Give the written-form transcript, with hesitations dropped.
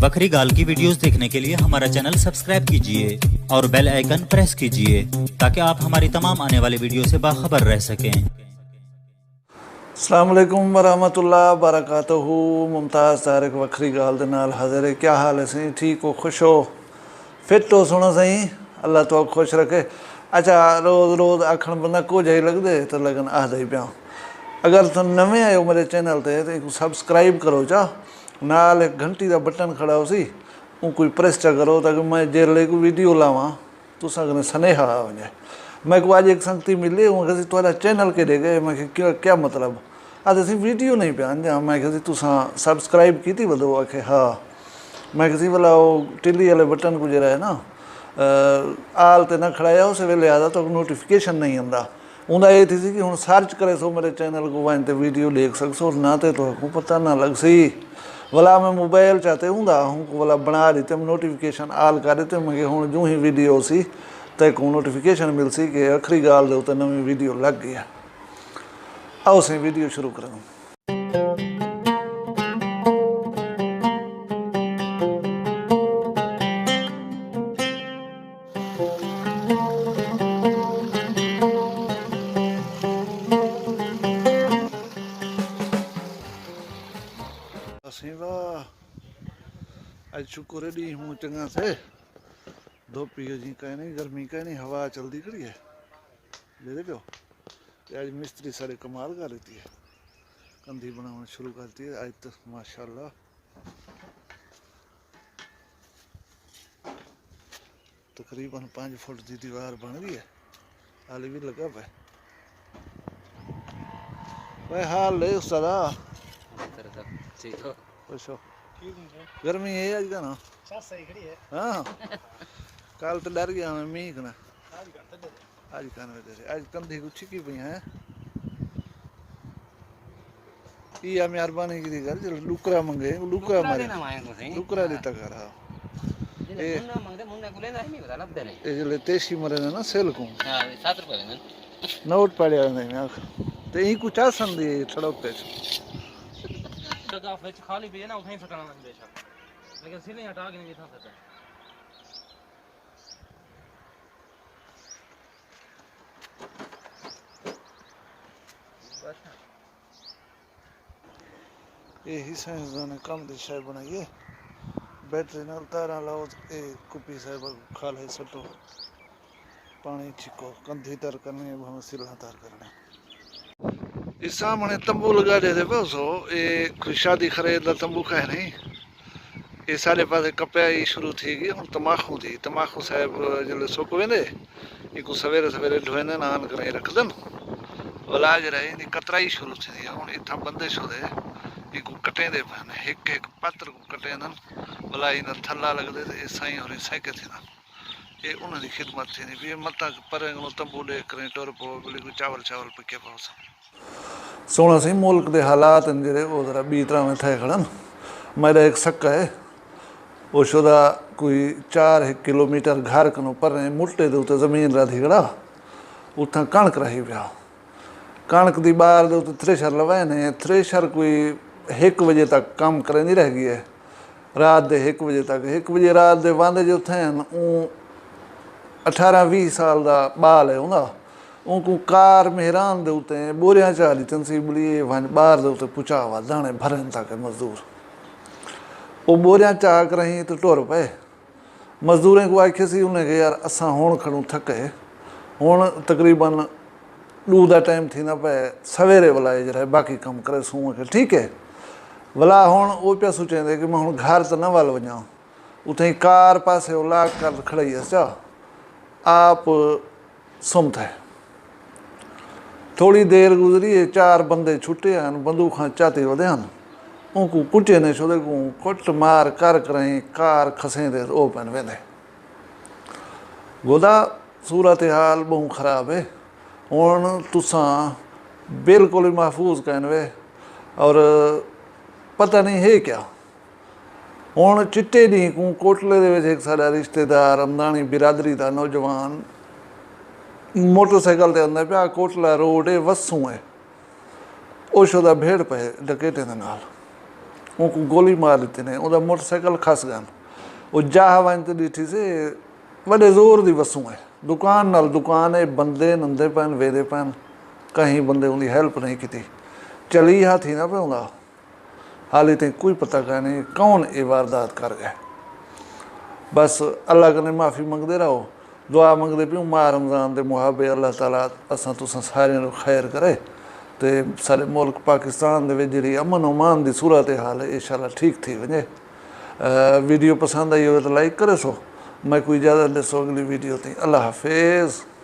बकरी गाल की वीडियोस देखने के लिए हमारा चैनल सब्सक्राइब कीजिए और बेल आइकन प्रेस कीजिए ताकि आप हमारी तमाम आने वाली वीडियो से बाखबर रह सकें। अस्सलाम वालेकुम वरहमतुल्लाह बरकातहू। मुमताज़ तारिक बकरी गाल दे नाल हाज़िर है। क्या हाल है सही? ठीक हो, खुश हो, फिट हो? सुनो सही, अल्लाह तो खुश रखे। अच्छा, रोज़ रोज़ आखन बंदा कुछ ही लगदे तो लगन आखदा ही पिया। अगर तुम नवे आए हो मेरे चैनल ते तो सब्सक्राइब करो चा, नाल एक घंटी का बटन खड़ा हो सी वो कोई प्रेस चा करो ताकि मैं जेल्ले कोई वीडियो लावां तुसां कने सनेहा आ वञे। मैं को आज एक संगती मिली, वो कहती तुम्हारा चैनल के दे गए। मैं क्या क्या मतलब? आज असी वीडियो नहीं पिया आंदे। मैं कहती तुसां सब्सक्राइब की थी बदो? आखे हाँ। मैं कहती भला वो टिल्ली वाले बटन को जरा है ना आल ते ना खड़ाया उस वेले आता तो नोटिफिकेशन नहीं आंदा। उनका ये थी कि हुण सर्च करे सो मेरे चैनल को वहीं ते वीडियो देख सकसो, ना तो को पता ना लग सी। भला मैं मोबाइल चाहते हूँ हमको भला बना देते नोटिफिकेशन आल कर देते। मैं हूँ जो ही वीडियो सी तो को नोटिफिकेशन मिल सी कि आखिरी गाल दे नवी वीडियो लग गई है। आओ सही वीडियो शुरू करूँ। वाह, आज शुक्र डी हूँ चंगा से धोप पी जी कहीं नहीं, गर्मी कहीं नहीं, हवा चलती खड़ी है। दे पियो आज मिस्त्री सारे कमाल कर देती है, कंधी बनाना शुरू करती है आज तो माशाल्लाह। तकरीबन 5 फुट की दीवार बन गई है, हाली भी लगा पे भाई। हाल ले उसका पूछो, गर्मी है आज का ना? हाँ, कल तो डर गया मैं मीह ना, आज आज कंधी को छिकी पी है। या मेहरबानी की कर चल लुकरा मंगे लुकरा मारे लुकरा देता कर। हाँ ये जले तेशी मरे ना सेल को 7 रुपए देना नोट पड़े नहीं मैं तो यही कुछ आसन दी सड़क पे जगह पे खाली भी है ना, उठाई सटाना लग बेशक, लेकिन सिले हटा के नहीं था सकता। ये ही साइंसदान ने कम दी शायद बनाई है। बैटरी नाल तारा लाओ ए कुपी साहब खा ले सटो पानी छिको कंधी तर करने भाव सिला तार करना। इस सामने तंबू लगा दे पे सो ये कोई शादी खरीद ला तंबू का है नहीं। ये सारे पास कपया ही शुरू थी गई हम तमाखू थी। तमाखू साहब जल्द सुक वेंदे इको सवेरे सवेरे ढोने नान करे रख दन इलाज रहे इन कतरा ही शुरू थी। हम इतना बंदिश हो दे इको कटे दे पाने एक एक पत्र को कटे दन भला इन थला लगदे ते साईं और साइके थी ना ये उन्होंने खिदमत थी नहीं भी मता पर तंबू ले करें टोर पो बोले कोई चावल चावल पके पाओ सोना सी मुल्क के हालात जे वो जरा बी तरह में थे खड़न। मेरा एक सक्का है वो शुदा कोई 4 किलोमीटर घर कनो पर मुल्टे के उत्ते जमीन रही खड़ा उतना कणक रही पिया। कणक की बार के उत्ते थ्रेशर लवाए ने थ्रेशर कोई 1 बजे तक काम करे नहीं रह गई है रात के 1 बजे तक। 1 बजे रात के वादे जो थे 18-20 साल का बाल है उनका उनको कार मेहरान के उत्ते बोरिया चाली तनसीबली वन बार के उत्ते पुचावा दाने भरन तक मजदूर वो बोरिया चाक रही तो टुर पे मजदूरें को आखे सी उन्हें कि यार असा हुण खड़ू थके हुण तकरीबन 2 का टाइम थी ना पे सवेरे बुलाए जरा बाकी कम करे सूह के ठीक है भला हुण वो पे सोचेंदे कि मैं हुण घर तो न वल वञा उते कार पासे लाग कर खड़ाई चा आप सुम थे। थोड़ी देर गुजरी 4 बंदे छुट्टे हैं बंदूखा चाते वधे हैं उनको कुटे ने छोड़े को कुट मार कर करें कार खसें दे ओ पन वेंदे गोदा सूरत हाल बहुत खराब है। हुण तुसां बिल्कुल ही महफूज कहन वे और पता नहीं है क्या। हुण चिट्टे डी को कोटले दे विच एक साडा रिश्तेदार अमदानी बिरादरी का नौजवान मोटरसाइकिल ते आंदा पिया कोटला रोड है वसू है ओ शुदा भेड़ पे डकेटे दे नाल उनको गोली मार दी ने, उनका मोटरसाइकिल खस गया। वो जाह वन तो डिठी से बड़े जोर की वसूं है, दुकान नाल दुकान है, बंदे नंदे पैन वेदे पैन, कहीं बंदे उनकी हेल्प नहीं की। चली हाथी ना पाँदा, हाली तक कोई पता कह नहीं कौन ये वारदात कर गया। बस अल्लाह कने माफ़ी मंगते रहो, दुआ मंगते पियो माह रमज़ान के मुहाबे अल्लाह ताला असां तुसां सारियां खैर करे तो सारे मुल्क पाकिस्तान दे जी अमन उमान की सूरत हाल है इंशाअल्लाह ठीक थी वजे। वीडियो पसंद आई हो तो लाइक करे सो, मैं कोई ज़्यादा ले सो अगली वीडियो थी। अल्लाह हाफिज़।